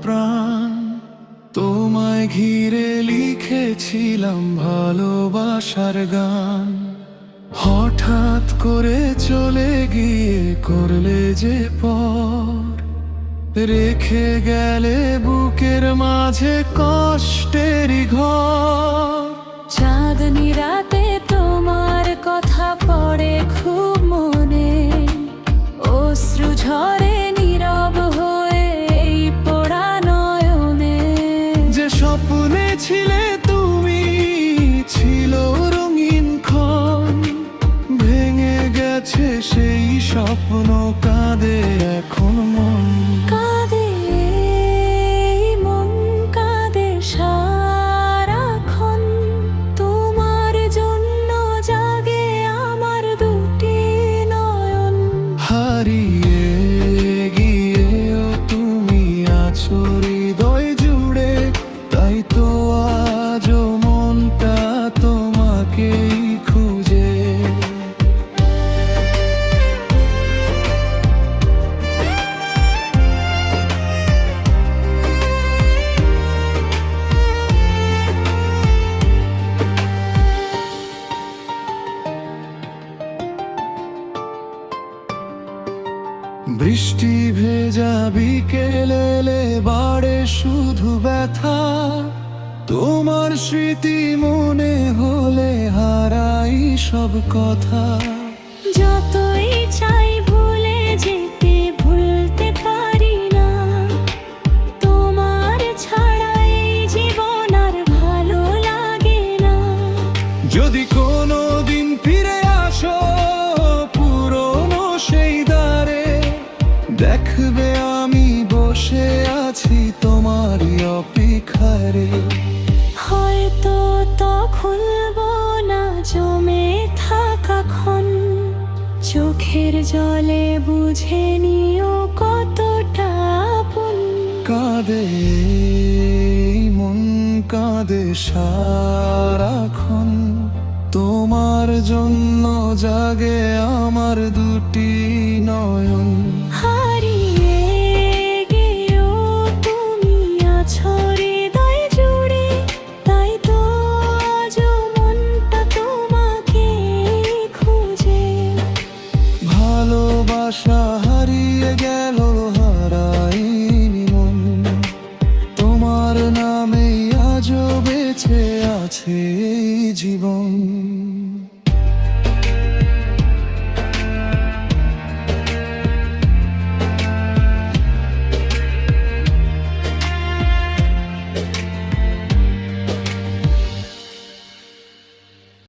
প্রাণ। তোমায় ঘিরে লিখেছিলাম ভালোবাসার গান। হঠাৎ করে চলে গিয়ে করলে যে পর, রেখে গেলে বুকের মাঝে কষ্টেরই ঘর। চাঁদনি রাতে তোমার কথা পড়ে খুব মনে, অশ্রু ঝরে নীরব হয়ে এই পোড়া নয়নে। যে স্বপ্নে ছিলে তুমি ছিল রঙিন ক্ষণ, ভেঙে গেছে সেই স্বপ্ন, কাঁদে এখন মন। কাঁদে এই মন, কাঁদে সারাক্ষণ। তোমার জন্য জাগে আমার দুটি নয়ন। হারিয়ে গিয়েও তুমি আছো হৃদয় জুড়ে, তাই তো আজও মনটা তোমাকেই খুঁজে। বৃষ্টি ভেজা বিকেলে বাড়ে শুধু ব্যথা, তোমার স্মৃতি মনে হলে হারাই সব কথা। যতই চাই ভুলে যেতে, ভুলতে পারি না। তোমার ছাড়া এই জীবন আর ভালো লাগে না। যদি কোনো দিন ফিরে আসো পুরনো সেই দ্বারে, দেখবে আমি বসে আছি তোমারই অপেক্ষারে। হয়তো তখন না জমে থাকা ক্ষণ, চোখের জলে বুঝে নিও কতটা আপন। কাঁদে মন, কাঁদে সারাক্ষণ, তোমার জন্য জাগে আমার দুটি নয়ন। হারিয়ে গিয়েও তুমি আছো হৃদয় জুড়ে, তাই তো আজও মনটা তোমাকে খুঁজে। ভালোবাসা হারিয়ে গেল, হারাইনি মন, তোমার নামেই আজও বেঁচে আছে এই জীবন।